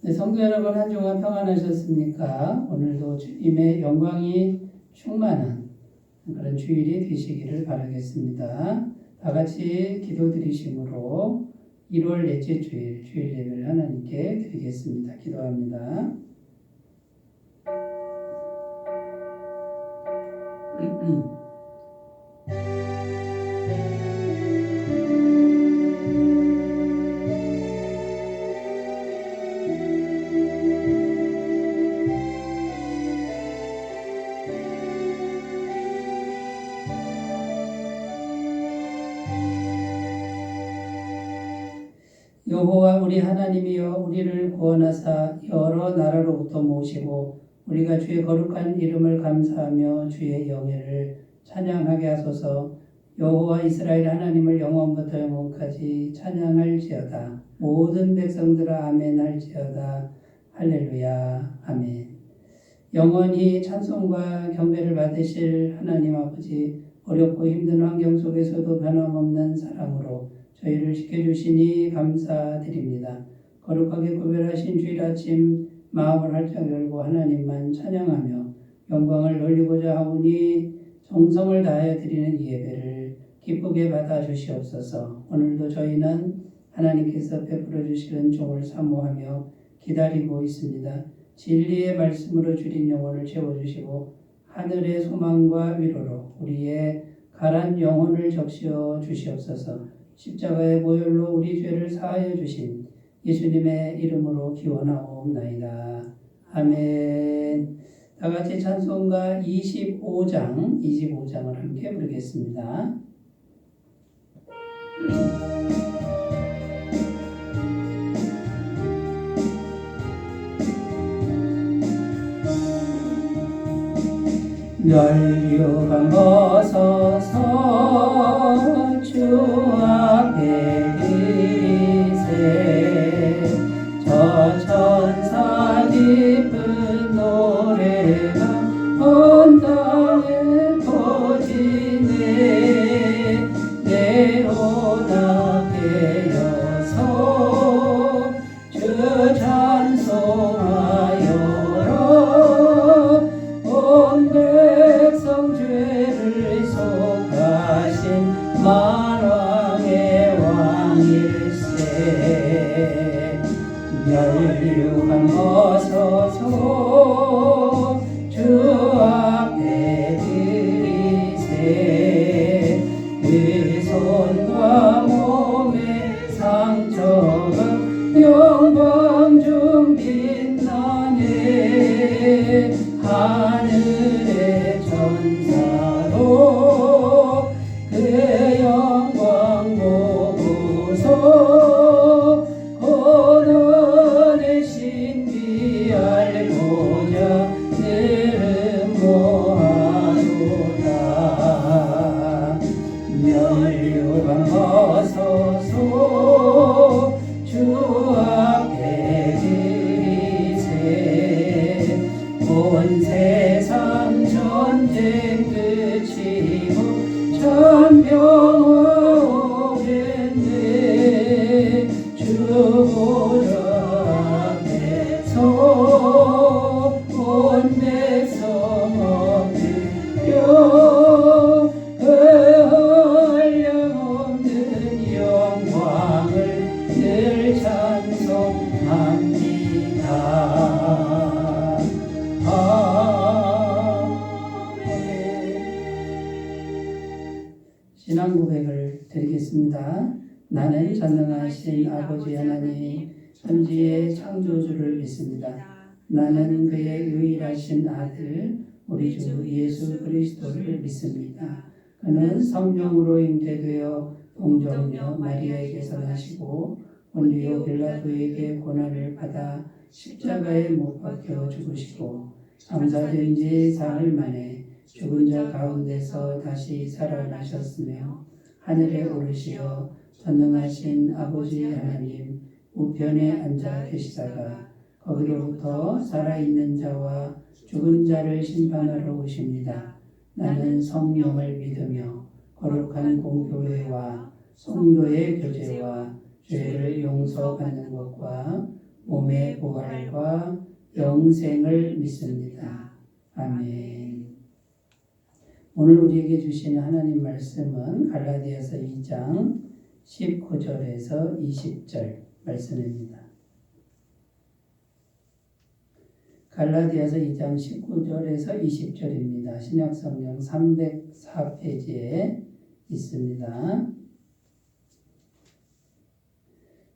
네, 성도 여러분 한 주간 평안하셨습니까? 오늘도 주님의 영광이 충만한 그런 주일이 되시기를 바라겠습니다. 다 같이 기도드리심으로 1월 넷째 주일 예배를 하나님께 드리겠습니다. 기도합니다. 여호와 우리 하나님이여 우리를 구원하사 여러 나라로부터 모으시고 우리가 주의 거룩한 이름을 감사하며 주의 영예를 찬양하게 하소서. 여호와 이스라엘 하나님을 영원부터 영원까지 찬양할지어다. 모든 백성들아 아멘 할지어다. 할렐루야 아멘. 영원히 찬송과 경배를 받으실 하나님 아버지, 어렵고 힘든 환경 속에서도 변함없는 사랑으로 저희를 지켜주시니 감사드립니다. 거룩하게 구별하신 주일 아침 마음을 활짝 열고 하나님만 찬양하며 영광을 돌리고자 하오니 정성을 다하여 드리는 이 예배를 기쁘게 받아 주시옵소서. 오늘도 저희는 하나님께서 베풀어 주시는 종을 사모하며 기다리고 있습니다. 진리의 말씀으로 주린 영혼을 채워주시고 하늘의 소망과 위로로 우리의 가란 영혼을 적시어 주시옵소서. 십자가의 보혈로 우리 죄를 사하여 주신 예수님의 이름으로 기원하옵나이다. 아멘. 다 같이 찬송가 25장을 함께 부르겠습니다. 멸류관 벗어서 주 앞에 드리세. 저 천사 기쁜 노래가 온 땅에 퍼지네. 내 온 앞에 여서 주 찬송하여라. 온 백성 죄를 속하신 만왕의 왕일세. 멸류관 벗어서 주 앞에 드리세. 그 손과 몸의 상처가 영광 중 빛나네. 하늘의 천사로 그 영광 보고서 고난의 신비 알고자 늘 모아도다. 멸류관 벗어서 주 앞에 드리세. 온 세상 전쟁 끝이고 천병 오겠네. 주 보좌 앞에서 온 백성 엎드려 그 한량없는 영광을 늘 찬송합니다. 신앙 고백을 드리겠습니다. 나는 전능하신 아버지 하나님 천지의 창조주를 믿습니다. 나는 그의 유일하신 아들 우리 주 예수 그리스도를 믿습니다. 그는 성령으로 잉태되어 동정녀 마리아에게서 나시고 본디오 빌라도에게 고난을 받아 십자가에 못 박혀 죽으시고 장사된 지 사흘 만에 죽은 자 가운데서 다시 살아나셨으며 하늘에 오르시어 전능하신 아버지 하나님 우편에 앉아 계시다가 거기로부터 살아있는 자와 죽은 자를 심판하러 오십니다. 나는 성령을 믿으며 거룩한 공교회와 성도의 교제와 죄를 용서받는 것과 몸의 부활과 영생을 믿습니다. 아멘. 오늘 우리에게 주시는 하나님 말씀은 갈라디아서 2장 19절에서 20절 말씀입니다. 갈라디아서 2장 19절에서 20절입니다. 신약성경 304페이지에 있습니다.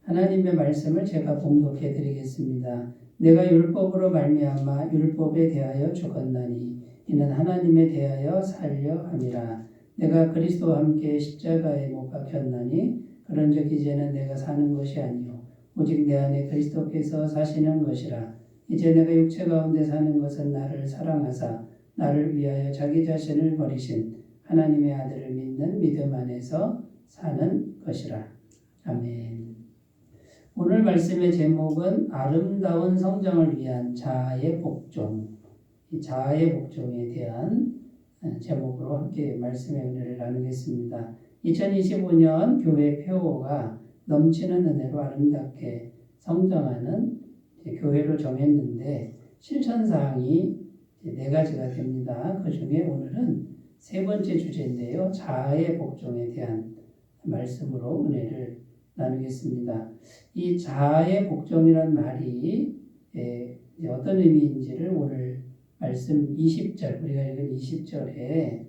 하나님의 말씀을 제가 봉독해 드리겠습니다. 내가 율법으로 말미암아 율법에 대하여 죽었나니 이는 하나님에 대하여 살려 함이라. 내가 그리스도와 함께 십자가에 못 박혔나니 그런즉 이제는 내가 사는 것이 아니요 오직 내 안에 그리스도께서 사시는 것이라. 이제 내가 육체 가운데 사는 것은 나를 사랑하사 나를 위하여 자기 자신을 버리신 하나님의 아들을 믿는 믿음 안에서 사는 것이라. 아멘. 오늘 말씀의 제목은 아름다운 성장을 위한 자아의 복종, 이 자아의 복종에 대한 제목으로 함께 말씀의 은혜를 나누겠습니다. 2025년 교회 표어가 넘치는 은혜로 아름답게 성장하는 교회로 정했는데 실천사항이 4가지가 됩니다. 그 중에 오늘은 3번째 주제인데요. 자아의 복종에 대한 말씀으로 은혜를 나누겠습니다. 이 자아의 복종이란 말이 어떤 의미인지를 오늘 말씀 20절, 우리가 읽은 20절에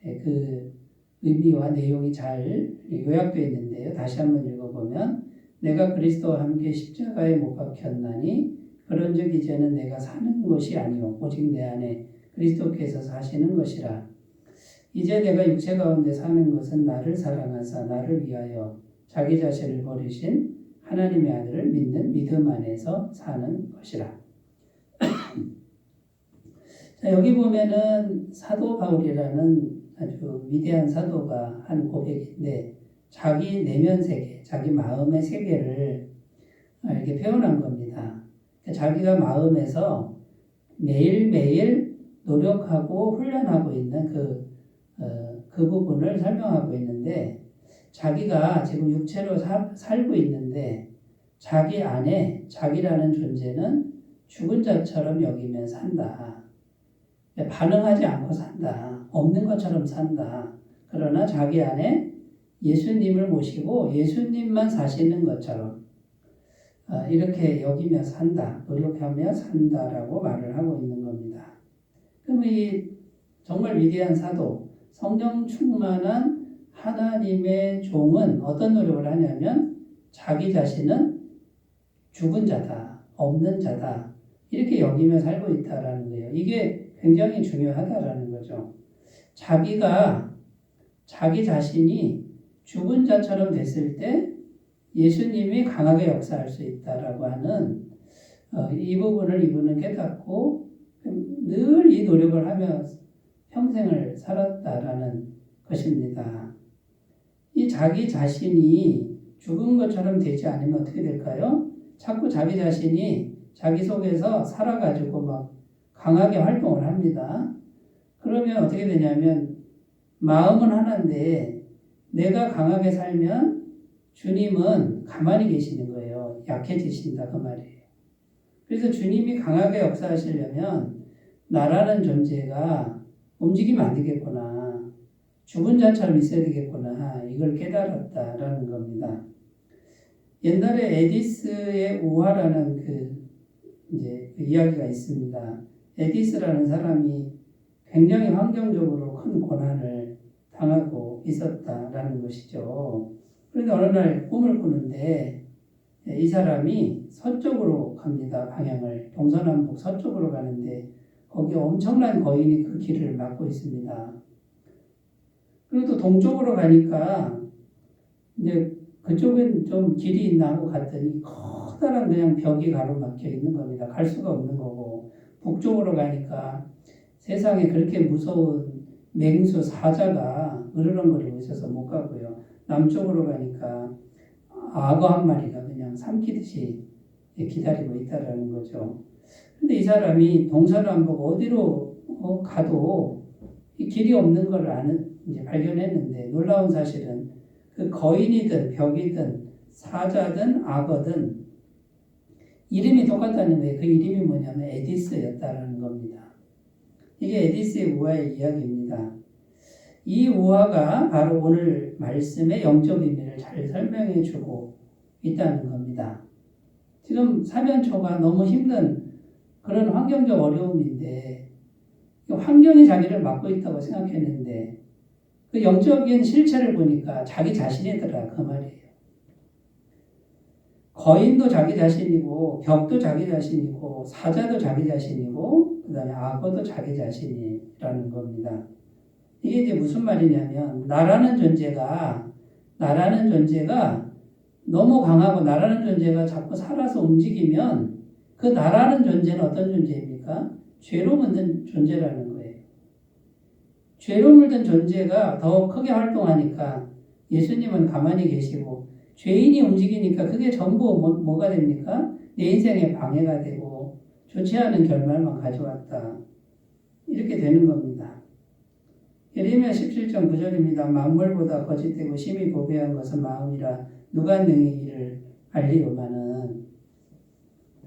그 의미와 내용이 잘 요약되어 있는데요. 다시 한번 읽어보면 내가 그리스도와 함께 십자가에 못 박혔나니 그런즉 이제는 내가 사는 것이 아니요 오직 내 안에 그리스도께서 사시는 것이라. 이제 내가 육체 가운데 사는 것은 나를 사랑하사 나를 위하여 자기 자신을 버리신 하나님의 아들을 믿는 믿음 안에서 사는 것이라. 자, 여기 보면은 사도 바울이라는 아주 위대한 사도가 한 고백인데 자기 내면 세계, 자기 마음의 세계를 이렇게 표현한 겁니다. 자기가 마음에서 매일매일 노력하고 훈련하고 있는 그 부분을 설명하고 있는데 자기가 지금 육체로 살고 있는데 자기 안에 자기라는 존재는 죽은 자처럼 여기며 산다. 반응하지 않고 산다. 없는 것처럼 산다. 그러나 자기 안에 예수님을 모시고 예수님만 사시는 것처럼 이렇게 여기며 산다. 노력하며 산다라고 말을 하고 있는 겁니다. 그럼 이 정말 위대한 사도, 성령 충만한 하나님의 종은 어떤 노력을 하냐면 자기 자신은 죽은 자다, 없는 자다 이렇게 여기며 살고 있다라는 거예요. 이게 굉장히 중요하다라는 거죠. 자기가 자기 자신이 죽은 자처럼 됐을 때 예수님이 강하게 역사할 수 있다라고 하는 이 부분을 이분은 깨닫고 늘 이 노력을 하며 평생을 살았다라는 것입니다. 이 자기 자신이 죽은 것처럼 되지 않으면 어떻게 될까요? 자꾸 자기 자신이 자기 속에서 살아가지고 막 강하게 활동을 합니다. 그러면 어떻게 되냐면 마음은 하나인데 내가 강하게 살면 주님은 가만히 계시는 거예요. 약해지신다 그 말이에요. 그래서 주님이 강하게 역사하시려면 나라는 존재가 움직이면 안 되겠구나. 죽은 자처럼 있어야 되겠구나. 이걸 깨달았다라는 겁니다. 옛날에 에디스의 우화라는 그 이야기가 있습니다. 에디스라는 사람이 굉장히 환경적으로 큰 고난을 당하고 있었다라는 것이죠. 그런데 어느 날 꿈을 꾸는데 이 사람이 서쪽으로 갑니다. 방향을 동서남북 서쪽으로 가는데 거기에 엄청난 거인이 그 길을 막고 있습니다. 그리고 또 동쪽으로 가니까 이제 그쪽은 좀 길이 있나 하고 갔더니 커다란 그냥 벽이 가로막혀 있는 겁니다. 갈 수가 없는 거고 북쪽으로 가니까 세상에 그렇게 무서운 맹수 사자가 으르렁거리고 있어서 못 가고요. 남쪽으로 가니까 악어 한 마리가 그냥 삼키듯이 기다리고 있다라는 거죠. 근데 이 사람이 동서남북 어디로 가도 이 길이 없는 걸 이제 발견했는데 놀라운 사실은 그 거인이든 벽이든 사자든 악어든 이름이 똑같다는 거예요. 그 이름이 뭐냐면 에디스였다라는 겁니다. 이게 에디스의 우화의 이야기입니다. 이 우화가 바로 오늘 말씀의 영적 의미를 잘 설명해 주고 있다는 겁니다. 지금 사면초가 너무 힘든 그런 환경적 어려움인데 환경이 자기를 막고 있다고 생각했는데 그 영적인 실체를 보니까 자기 자신이더라 그 말이에요. 거인도 자기 자신이고 벽도 자기 자신이고 사자도 자기 자신이고 그 다음에 악어도 자기 자신이라는 겁니다. 이게 이제 무슨 말이냐면 나라는 존재가 너무 강하고 나라는 존재가 자꾸 살아서 움직이면 그 나라는 존재는 어떤 존재입니까? 죄로 만든 존재라는 거예요. 죄로 물든 존재가 더 크게 활동하니까 예수님은 가만히 계시고 죄인이 움직이니까 그게 전부 뭐가 됩니까? 내 인생에 방해가 되고 좋지 않은 결말만 가져왔다. 이렇게 되는 겁니다. 예레미야 17장 9절입니다. 만물보다 거짓되고 심히 고배한 것은 마음이라 누가 능히 이를 알리오마는.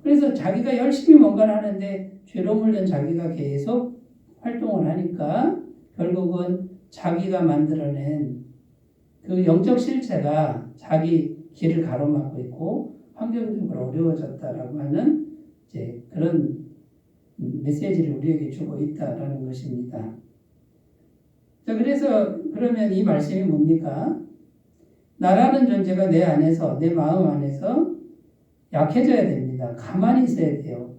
그래서 자기가 열심히 뭔가를 하는데 죄로 물든 자기가 계속 활동을 하니까 결국은 자기가 만들어낸 그 영적 실체가 자기 길을 가로막고 있고 환경적으로 어려워졌다라고 하는 이제 그런 메시지를 우리에게 주고 있다라는 것입니다. 자, 그래서 그러면 이 말씀이 뭡니까? 나라는 존재가 내 안에서, 내 마음 안에서 약해져야 됩니다. 가만히 있어야 돼요.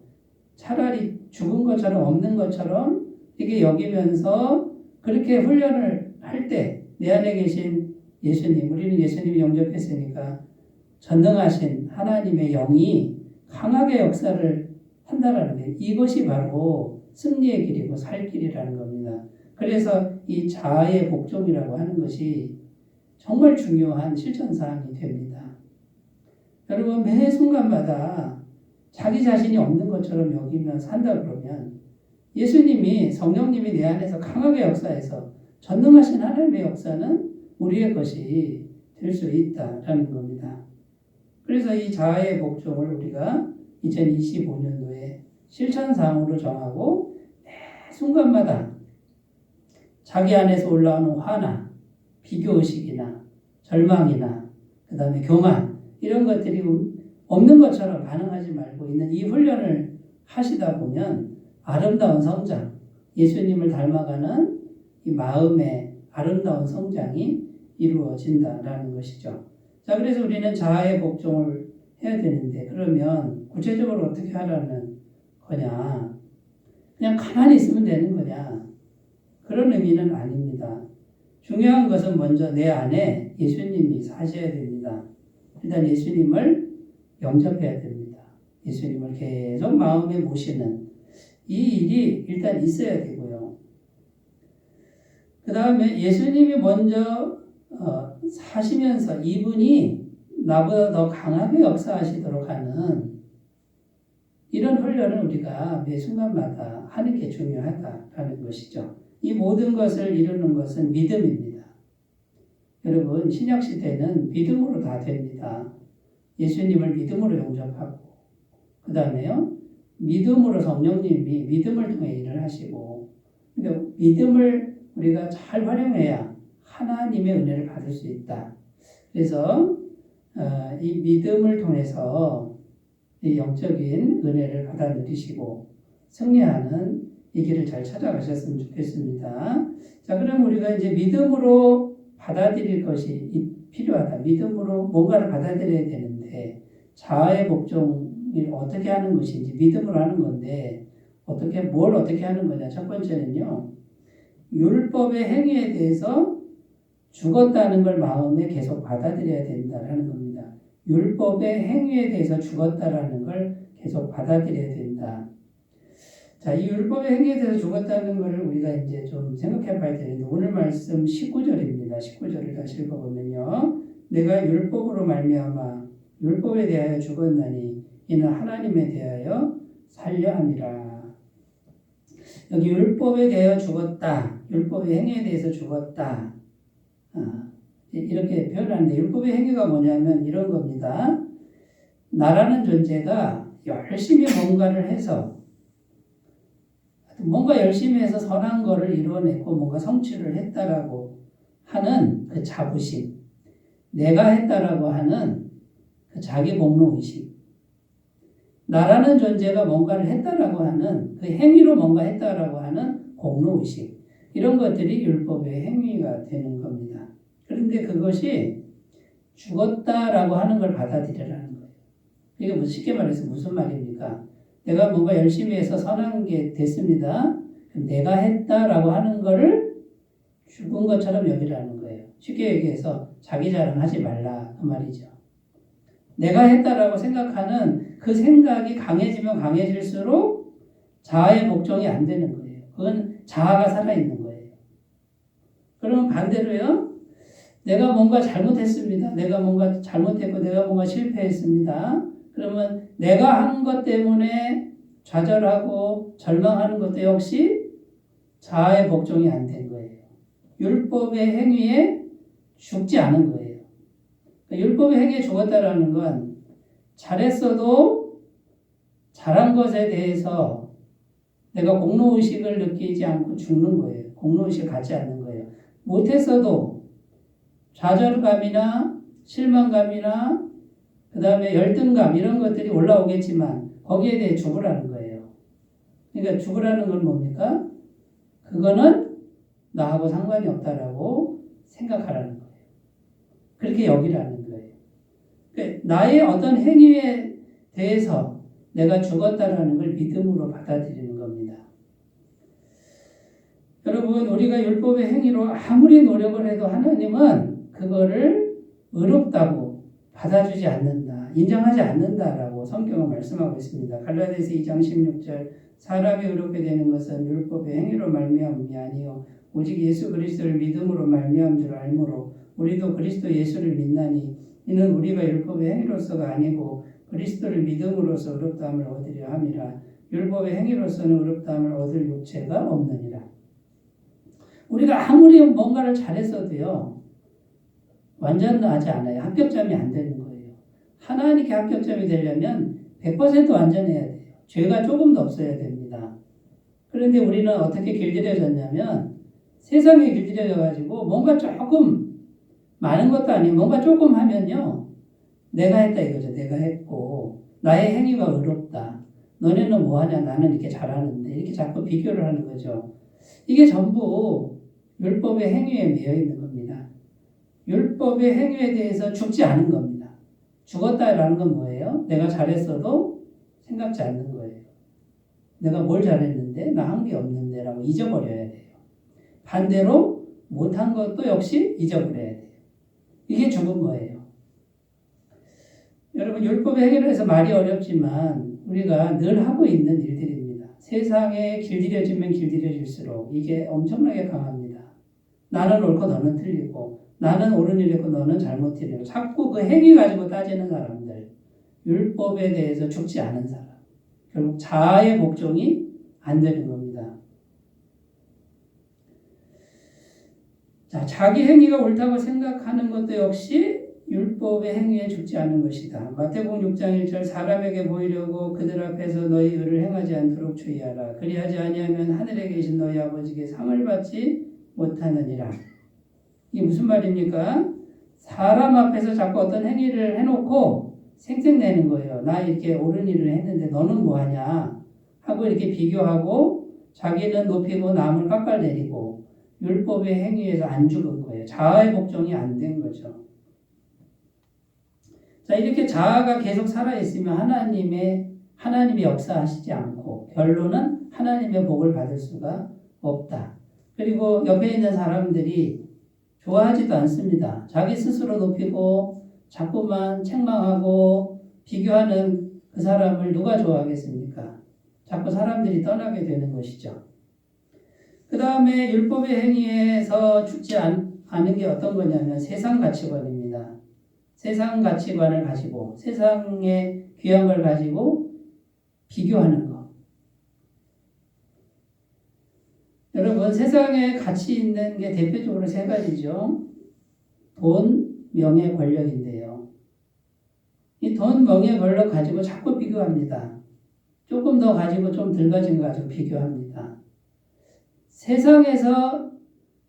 차라리 죽은 것처럼 없는 것처럼 이게 여기면서 그렇게 훈련을 할 때 내 안에 계신 예수님, 우리는 예수님이 영접했으니까 전능하신 하나님의 영이 강하게 역사를 한다라는 게 이것이 바로 승리의 길이고 살 길이라는 겁니다. 그래서 이 자아의 복종이라고 하는 것이 정말 중요한 실천사항이 됩니다. 여러분 매 순간마다 자기 자신이 없는 것처럼 여기면 산다 그러면 예수님이 성령님이 내 안에서 강하게 역사해서 전능하신 하나님의 역사는 우리의 것이 될 수 있다라는 겁니다. 그래서 이 자아의 복종을 우리가 2025년도에 실천사항으로 정하고 매 순간마다 자기 안에서 올라오는 화나 비교의식이나 절망이나 그 다음에 교만 이런 것들이 없는 것처럼 반응하지 말고 있는 이 훈련을 하시다 보면 아름다운 성장, 예수님을 닮아가는 이 마음의 아름다운 성장이 이루어진다라는 것이죠. 자, 그래서 우리는 자아의 복종을 해야 되는데 그러면 구체적으로 어떻게 하라는 거냐? 그냥 가만히 있으면 되는 거냐? 그런 의미는 아닙니다. 중요한 것은 먼저 내 안에 예수님이 사셔야 됩니다. 일단 예수님을 영접해야 됩니다. 예수님을 계속 마음에 모시는 이 일이 일단 있어야 되고요. 그 다음에 예수님이 먼저 사시면서 이분이 나보다 더 강하게 역사하시도록 하는 이런 훈련을 우리가 매 순간마다 하는 게 중요하다라는 것이죠. 이 모든 것을 이루는 것은 믿음입니다. 여러분 신약시대는 믿음으로 다 됩니다. 예수님을 믿음으로 영접하고 그 다음에요 믿음으로 성령님이 믿음을 통해 일을 하시고 그러니까 믿음을 우리가 잘 활용해야 하나님의 은혜를 받을 수 있다. 그래서 이 믿음을 통해서 이 영적인 은혜를 받아 누리시고 승리하는 이 길을 잘 찾아가셨으면 좋겠습니다. 자, 그럼 우리가 이제 믿음으로 받아들일 것이 필요하다. 믿음으로 뭔가를 받아들여야 되는데 자아의 복종을 어떻게 하는 것인지 믿음으로 하는 건데 뭘 어떻게 하는 거냐. 첫 번째는요. 율법의 행위에 대해서 죽었다는 걸 마음에 계속 받아들여야 된다는 겁니다. 율법의 행위에 대해서 죽었다라는 걸 계속 받아들여야 된다. 자, 이 율법의 행위에 대해서 죽었다는 걸 우리가 이제 좀 생각해 봐야 되는데 오늘 말씀 19절입니다. 19절을 다시 읽어보면요. 내가 율법으로 말미암아 율법에 대하여 죽었나니 이는 하나님에 대하여 살려 함이라. 여기 율법에 대하여 죽었다. 율법의 행위에 대해서 죽었다. 이렇게 표현하는데 율법의 행위가 뭐냐면 이런 겁니다. 나라는 존재가 열심히 뭔가를 해서 뭔가 열심히 해서 선한 거를 이루어냈고 뭔가 성취를 했다라고 하는 그 자부심, 내가 했다라고 하는 그 자기 복로의식, 나라는 존재가 뭔가를 했다라고 하는 그 행위로 뭔가 했다라고 하는 공로의식, 이런 것들이 율법의 행위가 되는 겁니다. 그런데 그것이 죽었다라고 하는 걸 받아들이라는 거예요. 이게 쉽게 말해서 무슨 말입니까? 내가 뭔가 열심히 해서 선한 게 됐습니다. 내가 했다라고 하는 거를 죽은 것처럼 여기라는 거예요. 쉽게 얘기해서 자기 자랑하지 말라 그 말이죠. 내가 했다라고 생각하는 그 생각이 강해지면 강해질수록 자아의 복종이 안 되는 거예요. 그건 자아가 살아있는 거예요. 그러면 반대로요. 내가 뭔가 잘못했습니다. 내가 뭔가 잘못했고 내가 뭔가 실패했습니다. 그러면 내가 한 것 때문에 좌절하고 절망하는 것도 역시 자아의 복종이 안 된 거예요. 율법의 행위에 죽지 않은 거예요. 율법의 행위에 죽었다라는 건 잘했어도 잘한 것에 대해서 내가 공로의식을 느끼지 않고 죽는 거예요. 공로의식을 갖지 않는 거예요. 못했어도 좌절감이나 실망감이나 그 다음에 열등감 이런 것들이 올라오겠지만 거기에 대해 죽으라는 거예요. 그러니까 죽으라는 건 뭡니까? 그거는 나하고 상관이 없다라고 생각하라는 거예요. 그렇게 여기라는 거예요. 그러니까 나의 어떤 행위에 대해서 내가 죽었다라는 걸 믿음으로 받아들이는 겁니다. 여러분, 우리가 율법의 행위로 아무리 노력을 해도 하나님은 그거를 의롭다고 받아주지 않는다, 인정하지 않는다라고 성경은 말씀하고 있습니다. 갈라디아서 2장 16절 사람이 의롭게 되는 것은 율법의 행위로 말미암음이 아니요 오직 예수 그리스도를 믿음으로 말미암은 줄 알므로 우리도 그리스도 예수를 믿나니 이는 우리가 율법의 행위로서가 아니고 그리스도를 믿음으로써 의롭다함을 얻으려 함이라. 율법의 행위로서는 의롭다함을 얻을 육체가 없느니라. 우리가 아무리 뭔가를 잘했어도요 완전하지 않아요. 합격점이 안 되는 거예요. 하나님께 합격점이 되려면 100% 완전해야 돼요. 죄가 조금도 없어야 됩니다. 그런데 우리는 어떻게 길들여졌냐면 세상에 길들여져가지고 뭔가 조금 많은 것도 아니고 뭔가 조금 하면요 내가 했다 이거죠. 내가 했고 나의 행위가 의롭다. 너네는 뭐하냐 나는 이렇게 잘하는데 이렇게 자꾸 비교를 하는 거죠. 이게 전부 율법의 행위에 매여 있는 겁니다. 율법의 행위에 대해서 죽지 않은 겁니다. 죽었다라는 건 뭐예요? 내가 잘했어도 생각지 않는 거예요. 내가 뭘 잘했는데 나 한 게 없는데 라고 잊어버려야 돼요. 반대로 못한 것도 역시 잊어버려야 돼요. 이게 죽은 거예요. 여러분 율법의 행위를 해서 말이 어렵지만 우리가 늘 하고 있는 일들입니다. 세상에 길들여지면 길들여질수록 이게 엄청나게 강합니다. 나는 옳고 너는 틀리고 나는 옳은 일이고 너는 잘못 일이고 자꾸 그 행위 가지고 따지는 사람들, 율법에 대해서 죽지 않은 사람, 결국 자아의 복종이 안 되는 겁니다. 자, 자기 행위가 옳다고 생각하는 것도 역시 율법의 행위에 죽지 않은 것이다. 마태복음 6장 1절 사람에게 보이려고 그들 앞에서 너희 의를 행하지 않도록 주의하라. 그리하지 아니하면 하늘에 계신 너희 아버지께 상을 받지 못하느니라. 이게 무슨 말입니까? 사람 앞에서 자꾸 어떤 행위를 해놓고 생색내는 거예요. 나 이렇게 옳은 일을 했는데 너는 뭐하냐 하고 이렇게 비교하고 자기는 높이고 남을 깎아내리고 율법의 행위에서 안 죽은 거예요. 자아의 복종이 안 된 거죠. 자, 이렇게 자아가 계속 살아있으면 하나님이 역사하시지 않고 결론은 하나님의 복을 받을 수가 없다. 그리고 옆에 있는 사람들이 좋아하지도 않습니다. 자기 스스로 높이고 자꾸만 책망하고 비교하는 그 사람을 누가 좋아하겠습니까? 자꾸 사람들이 떠나게 되는 것이죠. 그 다음에 율법의 행위에서 죽지 않은 게 어떤 거냐면 세상 가치관입니다. 세상 가치관을 가지고 세상의 귀한 걸 가지고 비교하는 거. 여러분 세상에 가치 있는 게 대표적으로 세 가지죠. 돈, 명예, 권력인데요. 이 돈, 명예, 권력 가지고 자꾸 비교합니다. 조금 더 가지고 좀 덜 가진 거 가지고 비교합니다. 세상에서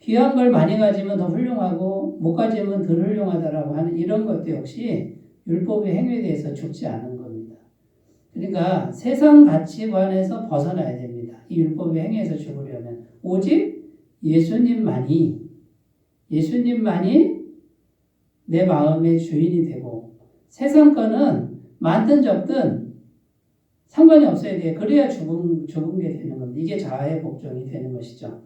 귀한 걸 많이 가지면 더 훌륭하고 못 가지면 덜 훌륭하다라고 하는 이런 것도 역시 율법의 행위에 대해서 죽지 않은 겁니다. 그러니까 세상 가치관에서 벗어나야 됩니다. 이 율법의 행위에서 죽으려면 오직 예수님만이 내 마음의 주인이 되고 세상 거는 많든 적든 상관이 없어야 돼요. 그래야 죽은 게 되는 겁니다. 이게 자아의 복종이 되는 것이죠.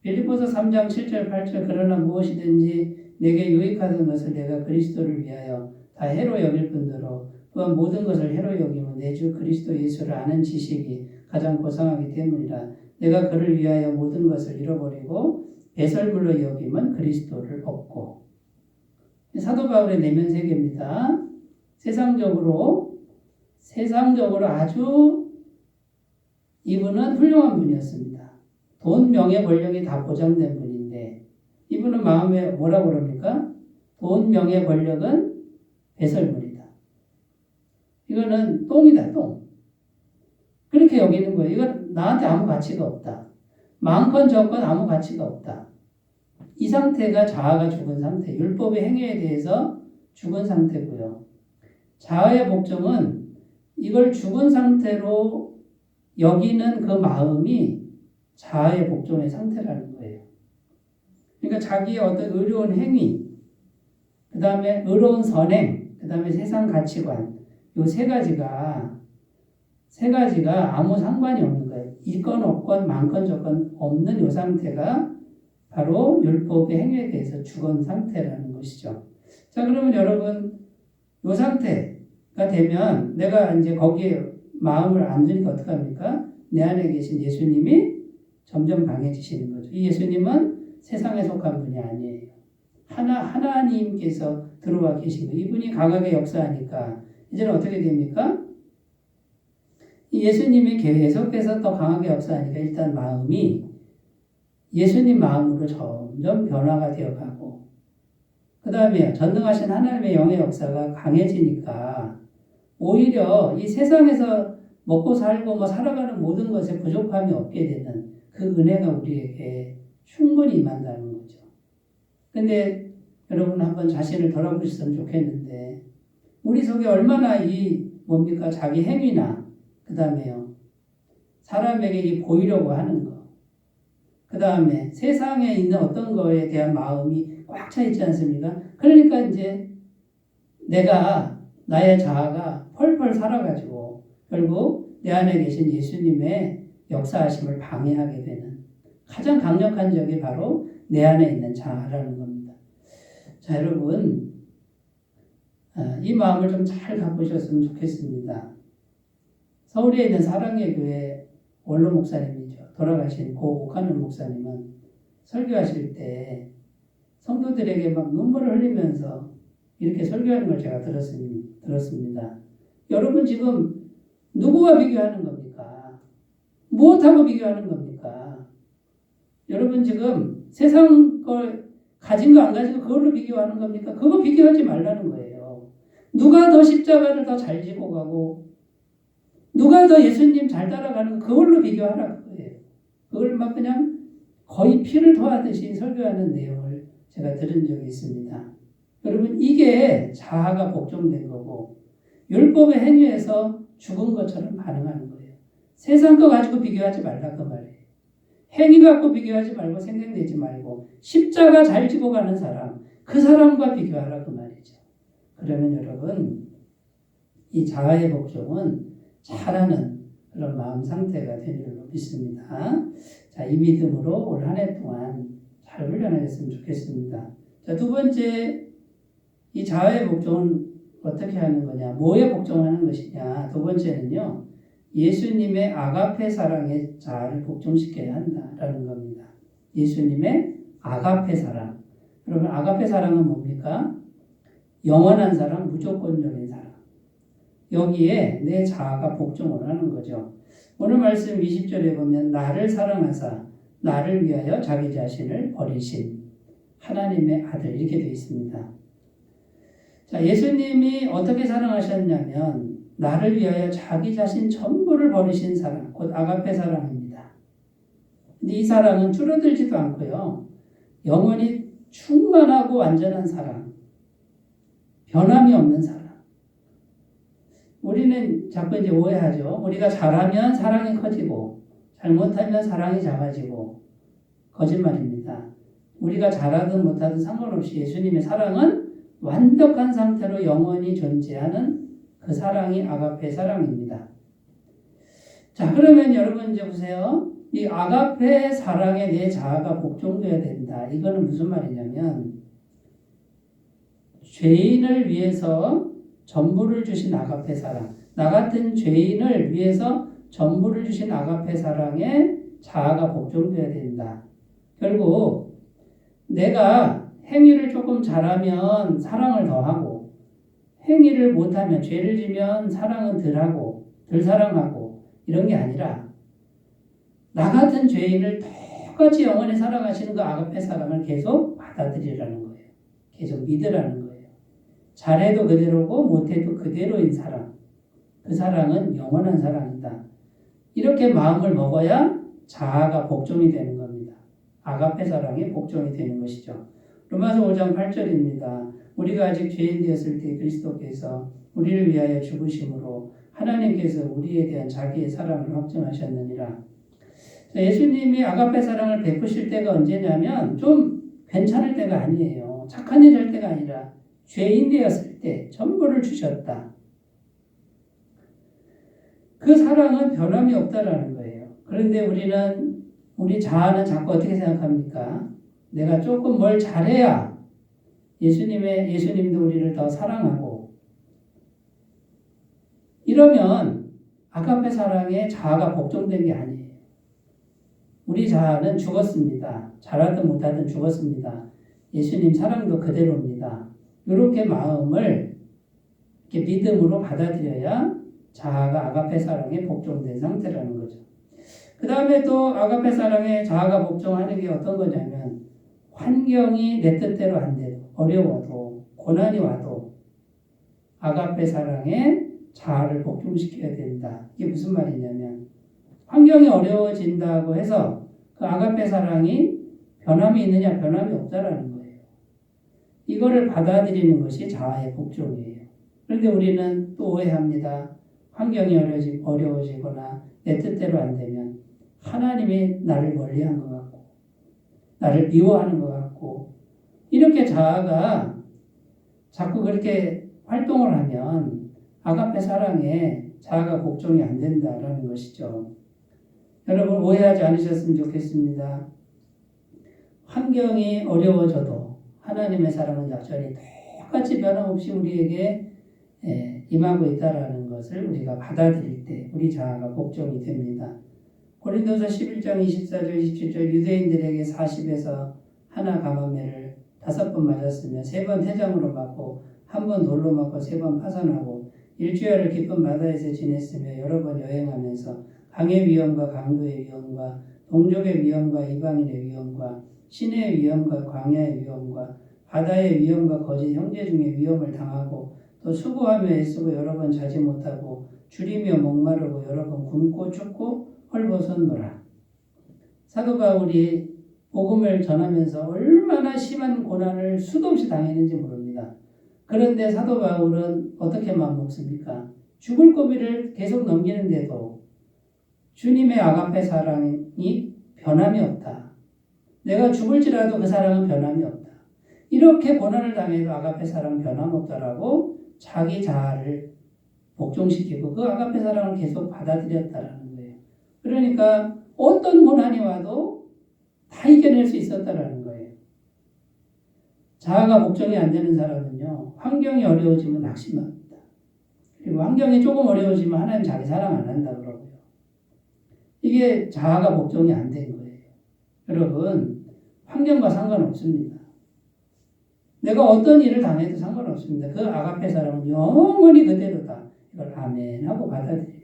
빌립보서 3장 7절 8절 그러나 무엇이든지 내게 유익하던 것을 내가 그리스도를 위하여 다 해로 여길 뿐더러 또한 모든 것을 해로 여기면 내 주 그리스도 예수를 아는 지식이 가장 고상하기 때문이라. 내가 그를 위하여 모든 것을 잃어버리고 배설물로 여기면 그리스도를 얻고. 사도 바울의 내면 세계입니다. 세상적으로 아주 이분은 훌륭한 분이었습니다. 돈, 명예, 권력이 다 보장된 분인데 이분은 마음에 뭐라고 그럽니까? 돈, 명예, 권력은 배설물이다. 이거는 똥이다, 똥. 그렇게 여기는 거예요. 이건 나한테 아무 가치가 없다. 많건 적건 아무 가치가 없다. 이 상태가 자아가 죽은 상태, 율법의 행위에 대해서 죽은 상태고요. 자아의 복종은 이걸 죽은 상태로 여기는 그 마음이 자아의 복종의 상태라는 거예요. 그러니까 자기의 어떤 의로운 행위, 그 다음에 의로운 선행, 그 다음에 세상 가치관, 요 세 가지가 아무 상관이 없는 거예요. 있건 없건 많건 적건 없는 요 상태가 바로 율법의 행위에 대해서 죽은 상태라는 것이죠. 자, 그러면 여러분, 요 상태가 되면 내가 이제 거기에 마음을 안 두니까 어떡합니까? 내 안에 계신 예수님이 점점 강해지시는 거죠. 이 예수님은 세상에 속한 분이 아니에요. 하나님께서 들어와 계신 거예요. 이분이 강하게 역사하니까 이제는 어떻게 됩니까? 이 예수님이 계속해서 더 강하게 역사하니까 일단 마음이 예수님 마음으로 점점 변화가 되어가고 그 다음에 전능하신 하나님의 영의 역사가 강해지니까 오히려 이 세상에서 먹고 살고 살아가는 모든 것에 부족함이 없게 되는 그 은혜가 우리에게 충분히 임한다는 거죠. 근데 여러분 한번 자신을 돌아보셨으면 좋겠는데 우리 속에 얼마나 자기 행위나 그 다음에요 사람에게 보이려고 하는 거 그 다음에 세상에 있는 어떤 거에 대한 마음이 꽉 차 있지 않습니까? 그러니까 이제 나의 자아가 펄펄 살아가지고 결국 내 안에 계신 예수님의 역사하심을 방해하게 되는 가장 강력한 적이 바로 내 안에 있는 자아라는 겁니다. 자, 여러분, 이 마음을 좀 잘 가보셨으면 좋겠습니다. 서울에 있는 사랑의 교회 원로 목사님이죠. 돌아가신 고 옥하는 목사님은 설교하실 때 성도들에게 막 눈물을 흘리면서 이렇게 설교하는 걸 제가 들었습니다. 여러분 지금 누구와 비교하는 겁니까? 무엇하고 비교하는 겁니까? 여러분 지금 세상 걸 가진 거 안 가진 거 그걸로 비교하는 겁니까? 그거 비교하지 말라는 거예요. 누가 더 십자가를 더 잘 지고 가고 누가 더 예수님 잘 따라가는 거 그걸로 비교하라는 거예요. 그걸 막 그냥 거의 피를 토하듯이 설교하는 내용을 제가 들은 적이 있습니다. 여러분 이게 자아가 복종된 거고 율법의 행위에서 죽은 것처럼 반응하는 거예요. 세상 거 가지고 비교하지 말라 그 말이에요. 행위 갖고 비교하지 말고 생각내지 말고 십자가 잘 지고 가는 사람 그 사람과 비교하라 그 말이죠. 그러면 여러분 이 자아의 복종은 잘하는 그런 마음 상태가 되는 줄로 믿습니다. 자, 이 믿음으로 올 한 해 동안 잘 훈련하셨으면 좋겠습니다. 자, 두 번째 이 자아의 복종은 어떻게 하는 거냐? 뭐에 복종하는 것이냐? 두 번째는요. 예수님의 아가페 사랑의 자아를 복종시켜야 한다라는 겁니다. 예수님의 아가페 사랑. 그러면 아가페 사랑은 뭡니까? 영원한 사랑, 무조건적인 사랑. 여기에 내 자아가 복종을 하는 거죠. 오늘 말씀 20절에 보면 나를 사랑하사 나를 위하여 자기 자신을 버리신 하나님의 아들 이렇게 되어 있습니다. 자, 예수님이 어떻게 사랑하셨냐면 나를 위하여 자기 자신 전부를 버리신 사랑, 곧 아가페 사랑입니다. 근데 이 사랑은 줄어들지도 않고요. 영원히 충만하고 완전한 사랑, 변함이 없는 사랑. 우리는 자꾸 이제 오해하죠. 우리가 잘하면 사랑이 커지고 잘못하면 사랑이 작아지고 거짓말입니다. 우리가 잘하든 못하든 상관없이 예수님의 사랑은 완벽한 상태로 영원히 존재하는 그 사랑이 아가페 사랑입니다. 자, 그러면 여러분 이제 보세요. 이 아가페 사랑에 내 자아가 복종돼야 된다. 이거는 무슨 말이냐면 죄인을 위해서 전부를 주신 아가페 사랑, 나 같은 죄인을 위해서 전부를 주신 아가페 사랑에 자아가 복종돼야 된다. 결국 내가 행위를 조금 잘하면 사랑을 더하고 행위를 못하면 죄를 지면 사랑은 덜하고 덜 사랑하고 이런 게 아니라 나 같은 죄인을 똑같이 영원히 사랑하시는 그 아가페 사랑을 계속 받아들이라는 거예요. 계속 믿으라는 거예요. 잘해도 그대로고 못해도 그대로인 사랑. 그 사랑은 영원한 사랑이다. 이렇게 마음을 먹어야 자아가 복종이 되는 겁니다. 아가페 사랑이 복종이 되는 것이죠. 로마서 5장 8절입니다. 우리가 아직 죄인 되었을 때 그리스도께서 우리를 위하여 죽으심으로 하나님께서 우리에 대한 자기의 사랑을 확증하셨느니라. 예수님이 아가페 사랑을 베푸실 때가 언제냐면 좀 괜찮을 때가 아니에요. 착한 일 할 때가 아니라 죄인 되었을 때 전부를 주셨다. 그 사랑은 변함이 없다라는 거예요. 그런데 우리 자아는 자꾸 어떻게 생각합니까? 내가 조금 뭘 잘해야 예수님도 우리를 더 사랑하고 이러면 아가페 사랑에 자아가 복종된 게 아니에요. 우리 자아는 죽었습니다. 잘하든 못하든 죽었습니다. 예수님 사랑도 그대로입니다. 이렇게 마음을 이렇게 믿음으로 받아들여야 자아가 아가페 사랑에 복종된 상태라는 거죠. 그 다음에 또 아가페 사랑에 자아가 복종하는 게 어떤 거냐면 환경이 내 뜻대로 안 돼도 어려워도 고난이 와도 아가페 사랑에 자아를 복종시켜야 된다. 이게 무슨 말이냐면 환경이 어려워진다고 해서 그 아가페 사랑이 변함이 있느냐 변함이 없다라는 거예요. 이거를 받아들이는 것이 자아의 복종이에요. 그런데 우리는 또 오해합니다. 환경이 어려워지거나 내 뜻대로 안 되면 하나님이 나를 멀리한 것 같고 나를 미워하는 것 같고 이렇게 자아가 자꾸 그렇게 활동을 하면 아가페 사랑에 자아가 복종이 안 된다라는 것이죠. 여러분 오해하지 않으셨으면 좋겠습니다. 환경이 어려워져도 하나님의 사랑은 여전히 똑같이 변함없이 우리에게 임하고 있다라는 것을 우리가 받아들일 때 우리 자아가 복종이 됩니다. 고린도서 11장 24절 27절 유대인들에게 40에서 하나 가마매를 5번 맞았으며 3번 태장으로 맞고 1번 돌로 맞고 3번 파산하고 일주일을 깊은 바다에서 지냈으며 여러 번 여행하면서 강의 위험과 강도의 위험과 동족의 위험과 이방인의 위험과 신의 위험과 광야의 위험과 바다의 위험과 거짓 형제 중에 위험을 당하고 또 수고하며 애쓰고 여러 번 자지 못하고 줄이며 목마르고 여러 번 굶고 춥고 헐벗었노라. 사도 바울이 복음을 전하면서 얼마나 심한 고난을 수도 없이 당했는지 모릅니다. 그런데 사도 바울은 어떻게 마음먹습니까? 죽을 고비를 계속 넘기는데도 주님의 아가페 사랑이 변함이 없다. 내가 죽을지라도 그 사랑은 변함이 없다. 이렇게 고난을 당해도 아가페 사랑은 변함없다라고 자기 자아를 복종시키고 그 아가페 사랑을 계속 받아들였다라는 거예요. 그러니까 어떤 고난이 와도 다 이겨낼 수 있었다라는 거예요. 자아가 복종이 안 되는 사람은요, 환경이 어려워지면 낙심합니다. 그리고 환경이 조금 어려워지면 하나님 자기 사랑 안 한다 그러고요. 이게 자아가 복종이 안 된 거예요. 여러분, 환경과 상관없습니다. 내가 어떤 일을 당해도 상관없습니다. 그 아가페 사랑은 영원히 그대로다. 이걸 아멘 하고 받아들이는 거예요.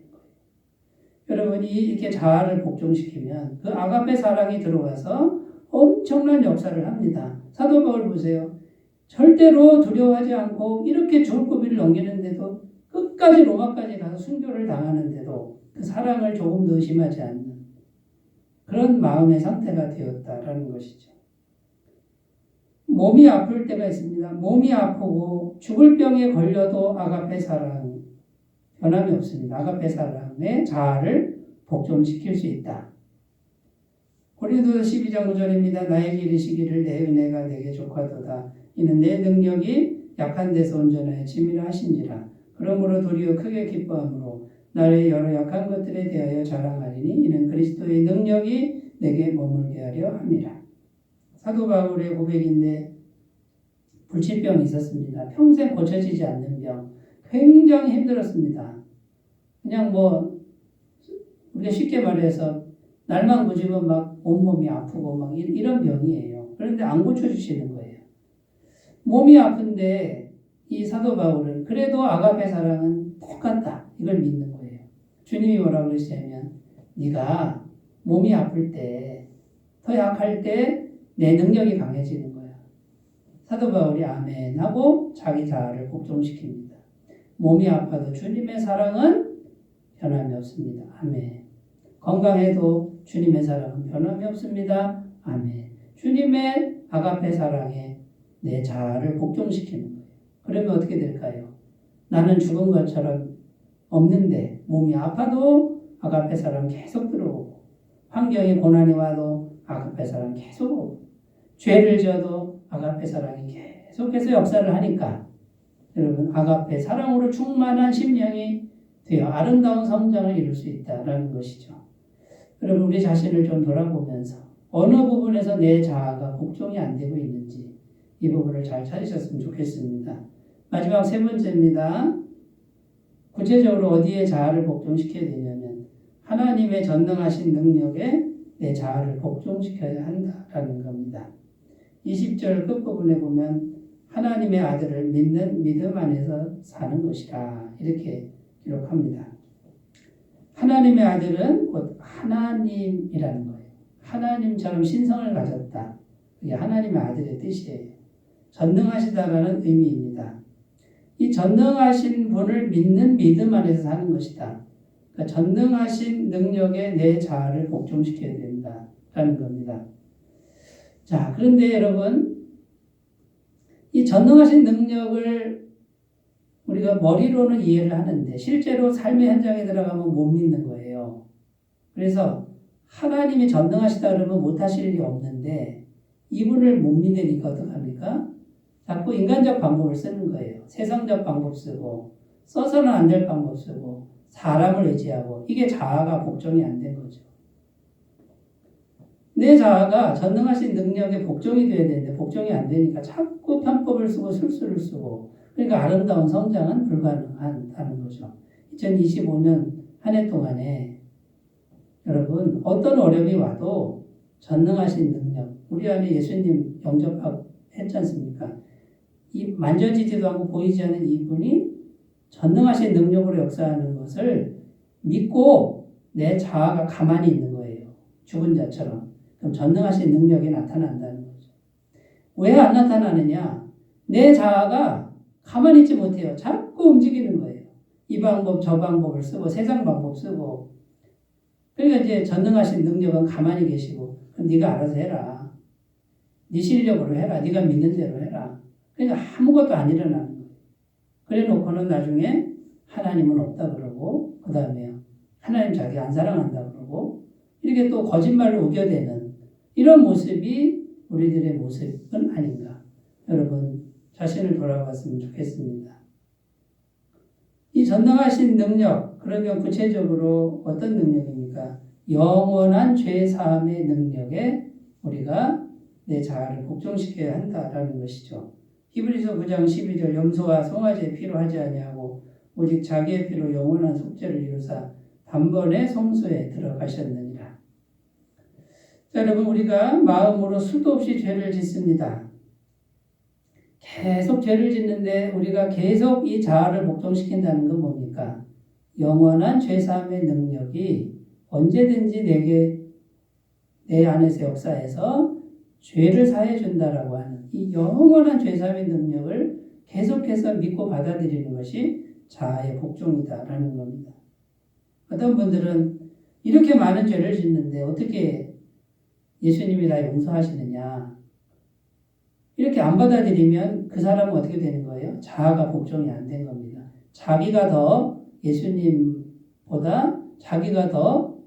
여러분이 이렇게 자아를 복종시키면 그 아가페 사랑이 들어와서 엄청난 역사를 합니다. 사도 바울 보세요. 절대로 두려워하지 않고 이렇게 죽을 고비를 넘기는데도 끝까지 로마까지 가서 순교를 당하는데도 그 사랑을 조금도 의심하지 않는 그런 마음의 상태가 되었다라는 것이죠. 몸이 아플 때가 있습니다. 몸이 아프고 죽을 병에 걸려도 아가페 사랑 변함이 없습니다. 아가페 사랑의 자아를 복종시킬 수 있다. 고린도서 12장 9절입니다. 나에게 이르시기를 내 은혜가 내게 족하도다. 이는 내 능력이 약한 데서 온전하여 치밀어 하신지라. 그러므로 도리어 크게 기뻐함으로 나의 여러 약한 것들에 대하여 자랑하리니 이는 그리스도의 능력이 내게 머물게 하려 함이라. 사도 바울의 고백인데 불치병이 있었습니다. 평생 고쳐지지 않는 병. 굉장히 힘들었습니다. 그냥 우리가 쉽게 말해서 날만 고지면 막 온몸이 아프고 막 이런 병이에요. 그런데 안 고쳐주시는 거예요. 몸이 아픈데 이 사도 바울은 그래도 아가페 사랑은 똑같다. 이걸 믿는 거예요. 주님이 뭐라고 그러시냐면 네가 몸이 아플 때, 더 약할 때 내 능력이 강해지는 거야. 사도 바울이 아멘 하고 자기 자아를 복종시킵니다. 몸이 아파도 주님의 사랑은 변함이 없습니다. 아멘. 건강해도 주님의 사랑은 변함이 없습니다. 아멘. 주님의 아가페 사랑에 내 자아를 복종시키는 거예요. 그러면 어떻게 될까요? 나는 죽은 것처럼 없는데 몸이 아파도 아가페 사랑 계속 들어오고 환경에 고난이 와도 아가페 사랑 계속 오고 죄를 지어도 아가페 사랑이 계속해서 역사를 하니까 여러분 아가페 사랑으로 충만한 심령이 되어 아름다운 성장을 이룰 수 있다는 것이죠. 여러분 우리 자신을 좀 돌아보면서 어느 부분에서 내 자아가 복종이 안 되고 있는지 이 부분을 잘 찾으셨으면 좋겠습니다. 마지막 세 번째입니다. 구체적으로 어디에 자아를 복종시켜야 되냐면 하나님의 전능하신 능력에 내 자아를 복종시켜야 한다라는 겁니다. 20절 끝부분에 보면 하나님의 아들을 믿는 믿음 안에서 사는 것이다. 이렇게 기록합니다. 하나님의 아들은 곧 하나님이라는 거예요. 하나님처럼 신성을 가졌다. 이게 하나님의 아들의 뜻이에요. 전능하시다라는 의미입니다. 이 전능하신 분을 믿는 믿음 안에서 사는 것이다. 그러니까 전능하신 능력에 내 자아를 복종시켜야 된다라는 겁니다. 자, 그런데 여러분, 이 전능하신 능력을 우리가 머리로는 이해를 하는데 실제로 삶의 현장에 들어가면 못 믿는 거예요. 그래서 하나님이 전능하시다 그러면 못하실 일이 없는데 이분을 못 믿으니까 어떡합니까? 자꾸 인간적 방법을 쓰는 거예요. 세상적 방법 쓰고 써서는 안 될 방법 쓰고 사람을 의지하고 이게 자아가 복종이 안 된 거죠. 내 자아가 전능하신 능력에 복종이 돼야 되는데 복종이 안 되니까 자꾸 편법을 쓰고 술수를 쓰고 그러니까 아름다운 성장은 불가능하다는 거죠. 2025년 한 해 동안에 여러분 어떤 어려움이 와도 전능하신 능력 우리 안에 예수님 영접했지 않습니까? 이 만져지지도 않고 보이지 않는 이분이 전능하신 능력으로 역사하는 것을 믿고 내 자아가 가만히 있는 거예요. 죽은 자처럼. 그럼 전능하신 능력이 나타난다는 거죠. 왜 안 나타나느냐? 내 자아가 가만히 있지 못해요. 자꾸 움직이는 거예요. 이 방법 저 방법을 쓰고 세상 방법 쓰고 그러니까 이제 전능하신 능력은 가만히 계시고 그럼 네가 알아서 해라. 네 실력으로 해라. 네가 믿는 대로 해라. 그러니까 아무것도 안 일어나는 거예요. 그래 놓고는 나중에 하나님은 없다 그러고 그 다음에 하나님 자기 안 사랑한다 그러고 이렇게 또 거짓말로 우겨대는 이런 모습이 우리들의 모습은 아닌가. 여러분 자신을 돌아봤으면 좋겠습니다. 이 전능하신 능력 그러면 구체적으로 어떤 능력입니까? 영원한 죄사함의 능력에 우리가 내 자아를 복종시켜야 한다라는 것이죠. 히브리서 9장 12절 염소와 송아지의 피로 하지 아니하고 오직 자기의 피로 영원한 속죄를 이루사 단번에 성소에 들어가셨느니라. 자, 여러분 우리가 마음으로 수도 없이 죄를 짓습니다. 계속 죄를 짓는데 우리가 계속 이 자아를 복종시킨다는 건 뭡니까? 영원한 죄사함의 능력이 언제든지 내 안에서 역사해서 죄를 사해 준다라고 하는 이 영원한 죄사함의 능력을 계속해서 믿고 받아들이는 것이 자아의 복종이다라는 겁니다. 어떤 분들은 이렇게 많은 죄를 짓는데 어떻게 예수님이 다 용서하시느냐, 이렇게 안 받아들이면 그 사람은 어떻게 되는 거예요? 자아가 복종이 안 된 겁니다. 자기가 더 예수님보다 자기가 더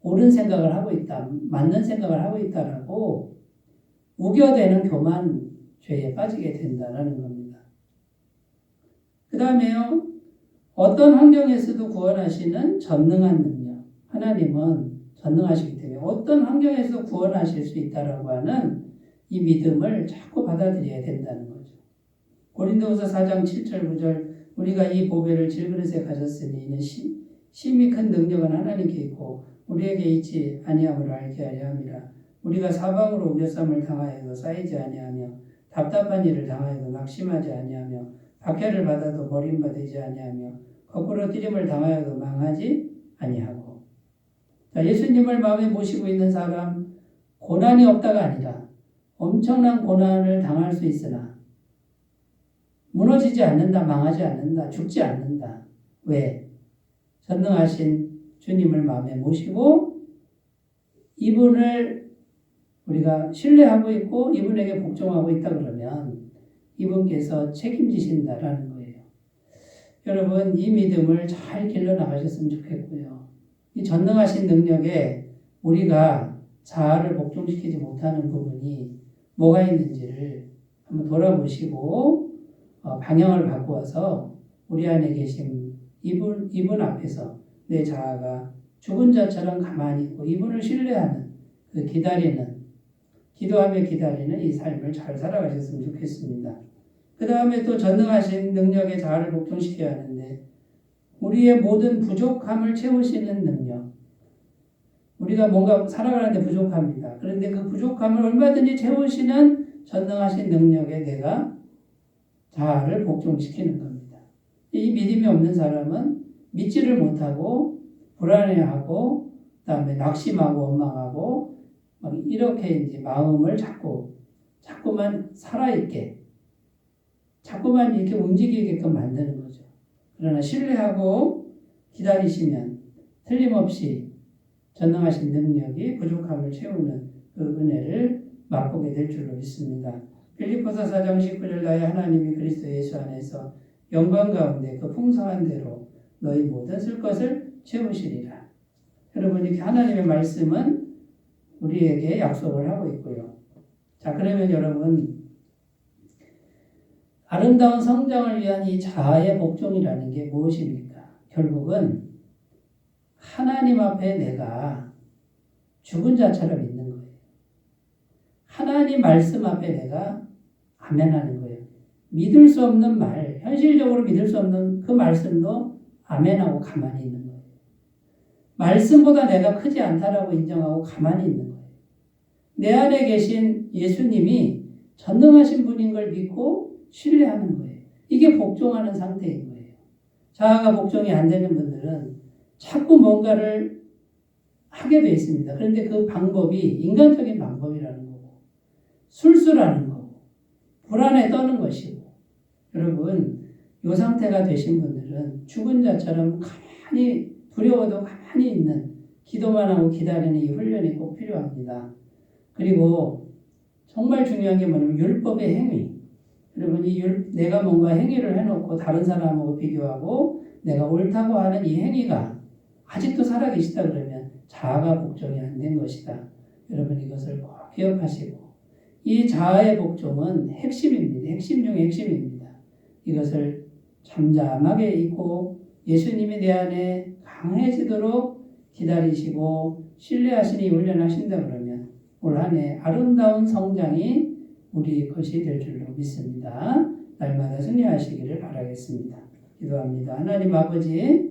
옳은 생각을 하고 있다, 맞는 생각을 하고 있다라고 우겨대는 교만 죄에 빠지게 된다라는 겁니다. 그 다음에요, 어떤 환경에서도 구원하시는 전능한 능력. 하나님은 전능하시기 때문에 어떤 환경에서도 구원하실 수 있다라고 하는 이 믿음을 자꾸 받아들여야 된다는 거죠. 고린도후서 4장 7절 9절 우리가 이 보배를 질그릇에 가졌으니 이는 심히 큰 능력은 하나님께 있고 우리에게 있지 아니함을 알게 하려 함이라. 우리가 사방으로 우겨쌈을 당하여도 쌓이지 아니하며 답답한 일을 당하여도 낙심하지 아니하며 박해를 받아도 버림받지 아니하며 거꾸로 뛰림을 당하여도 망하지 아니하고. 자, 예수님을 마음에 모시고 있는 사람, 고난이 없다가 아니라 엄청난 고난을 당할 수 있으나 무너지지 않는다, 망하지 않는다, 죽지 않는다. 왜? 전능하신 주님을 마음에 모시고 이분을 우리가 신뢰하고 있고 이분에게 복종하고 있다 그러면 이분께서 책임지신다라는 거예요. 여러분, 이 믿음을 잘 길러나가셨으면 좋겠고요. 이 전능하신 능력에 우리가 자아를 복종시키지 못하는 부분이 뭐가 있는지를 한번 돌아보시고 방향을 바꾸어서 우리 안에 계신 이분 앞에서 내 자아가 죽은 자처럼 가만히 있고 이분을 신뢰하는, 그 기다리는, 기도하며 기다리는 이 삶을 잘 살아가셨으면 좋겠습니다. 그 다음에 또 전능하신 능력의 자아를 복종시켜야 하는데 우리의 모든 부족함을 채우시는 능력. 우리가 뭔가 살아가는데 부족합니다. 그런데 그 부족함을 얼마든지 채우시는 전능하신 능력에 내가 자아를 복종시키는 겁니다. 이 믿음이 없는 사람은 믿지를 못하고 불안해하고 그다음에 낙심하고 원망하고 막 이렇게 이제 마음을 자꾸만 살아있게 자꾸만 이렇게 움직이게끔 만드는 거죠. 그러나 신뢰하고 기다리시면 틀림없이 전능하신 능력이 부족함을 채우는 그 은혜를 맛보게 될 줄로 믿습니다. 빌립보서 4장 19절 나의 하나님이 그리스도 예수 안에서 영광 가운데 그 풍성한 대로 너희 모든 쓸 것을 채우시리라. 여러분, 이렇게 하나님의 말씀은 우리에게 약속을 하고 있고요. 자, 그러면 여러분, 아름다운 성장을 위한 이 자아의 복종이라는 게 무엇입니까? 결국은 하나님 앞에 내가 죽은 자처럼 있는 거예요. 하나님 말씀 앞에 내가 아멘하는 거예요. 믿을 수 없는 말, 현실적으로 믿을 수 없는 그 말씀도 아멘하고 가만히 있는 거예요. 말씀보다 내가 크지 않다라고 인정하고 가만히 있는 거예요. 내 안에 계신 예수님이 전능하신 분인 걸 믿고 신뢰하는 거예요. 이게 복종하는 상태인 거예요. 자아가 복종이 안 되는 분들은 자꾸 뭔가를 하게 돼 있습니다. 그런데 그 방법이 인간적인 방법이라는 거고 술수라는 거고 불안에 떠는 것이고, 여러분, 이 상태가 되신 분들은 죽은 자처럼 가만히, 두려워도 가만히 있는, 기도만 하고 기다리는 이 훈련이 꼭 필요합니다. 그리고 정말 중요한 게 뭐냐면 율법의 행위. 여러분, 내가 뭔가 행위를 해놓고 다른 사람하고 비교하고 내가 옳다고 하는 이 행위가 아직도 살아계시다 그러면 자아가 복종이 안 된 것이다. 여러분, 이것을 꼭 기억하시고, 이 자아의 복종은 핵심입니다. 핵심 중에 핵심입니다. 이것을 잠잠하게 잊고 예수님이 내 안에 강해지도록 기다리시고 신뢰하시니 훈련하신다 그러면 올 한 해 아름다운 성장이 우리 것이 될 줄로 믿습니다. 날마다 승리하시기를 바라겠습니다. 기도합니다. 하나님 아버지,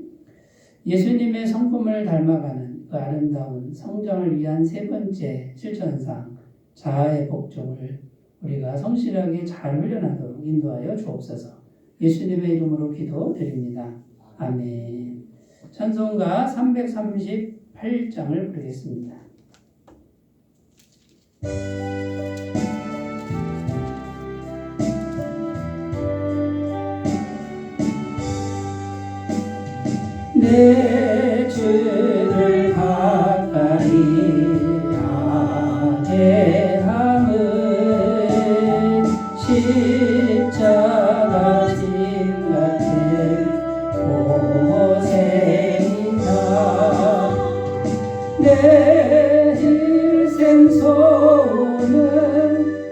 예수님의 성품을 닮아가는 그 아름다운 성장을 위한 세 번째 실천상 자아의 복종을 우리가 성실하게 잘 훈련하도록 인도하여 주옵소서. 예수님의 이름으로 기도드립니다. 아멘. 찬송가 338장을 부르겠습니다. 내 주를 가까이 하게함은 십자가 짐 같은 고생이다. 내 일생 소원은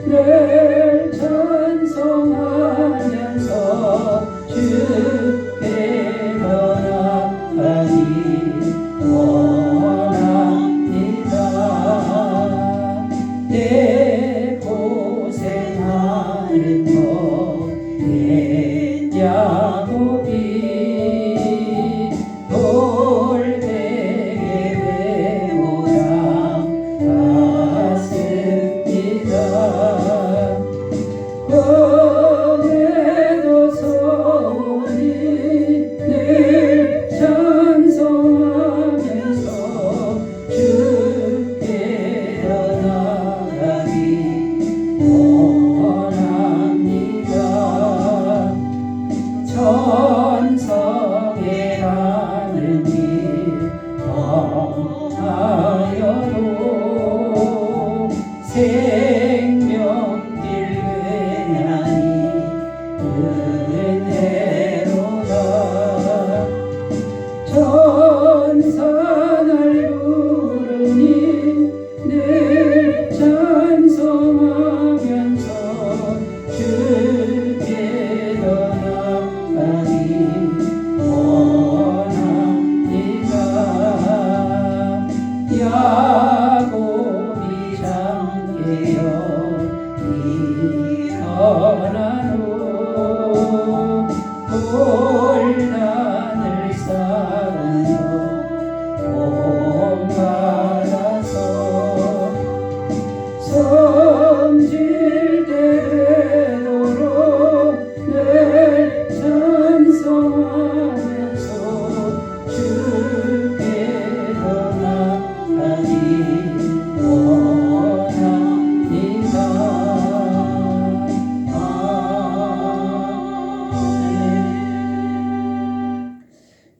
늘 찬송하면서 주께 나아가기 원합니다. 내 고생하는 너의 야곱이 돌베개 모양 같습니다. 오늘도 소원이 늘 찬송하면서 주께 나아가기 원합니다. 천성에 가는 길 험하여도 생명길 외나니 은혜로다. 천사날 부르니 늘 찬송하면서 주께 나아가기 원합니다. 야곱이 잠깨어 일어난 후 혼란을 쌓으며 본받아서 성질 되도록 늘 찬송하면서 주께 나아가기 원합니다.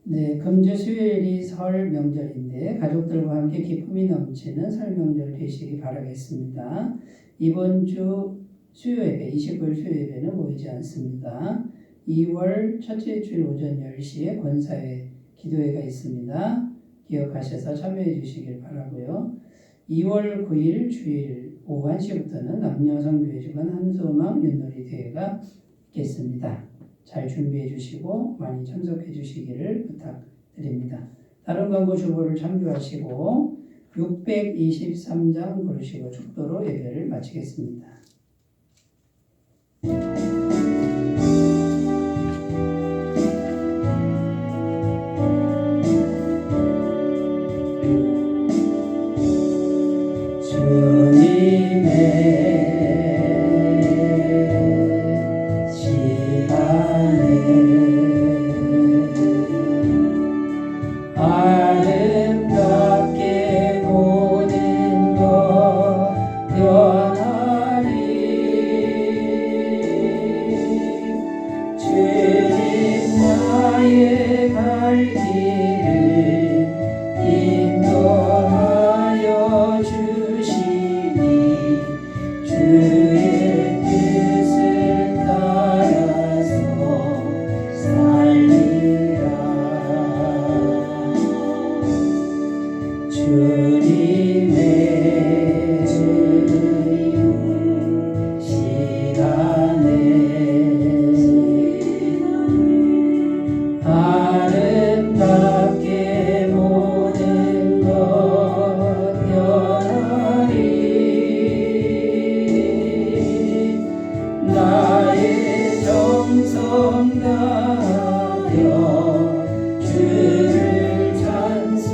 네, 금주 수요일이 설 명절인데 가족들과 함께 기쁨이 넘치는 설 명절 되시기 바라겠습니다. 이번 주 수요 예배, 29일 수요 예배는 모이지 않습니다. 2월 첫째 주일 오전 10시에 권사회 기도회가 있습니다. 기억하셔서 참여해 주시길 바라고요. 2월 9일 주일 오후 1시부터는 남녀성교회 주간 함소음악 윷놀이 대회가 있겠습니다. 잘 준비해 주시고 많이 참석해 주시기를 부탁드립니다. 다른 광고 주보를 참조하시고 623장 부르시고 축도로 예배를 마치겠습니다. 아름답게 모든 것 변하리. 주님 나의 갈 길을 인도하여 주시니 주의 뜻을 따라서 살리라. 주님의 시간에 아름답게 모든 것 변하리. 나의 정성 다하여 주를 찬송하오니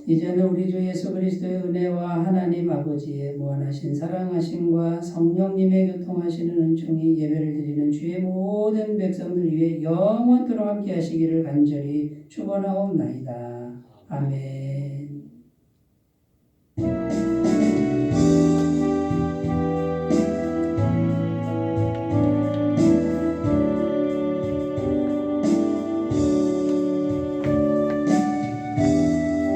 이제는 우리 주 예수 그리스도의 은혜와 하나님 아버지의 무한하신 사랑하심과 성령님의 교통하시는 은총이 예배를 드리는 주의 모든 백성들 위해 영원토록 함께 하시기를 간절히 축원하옵나이다. 아멘.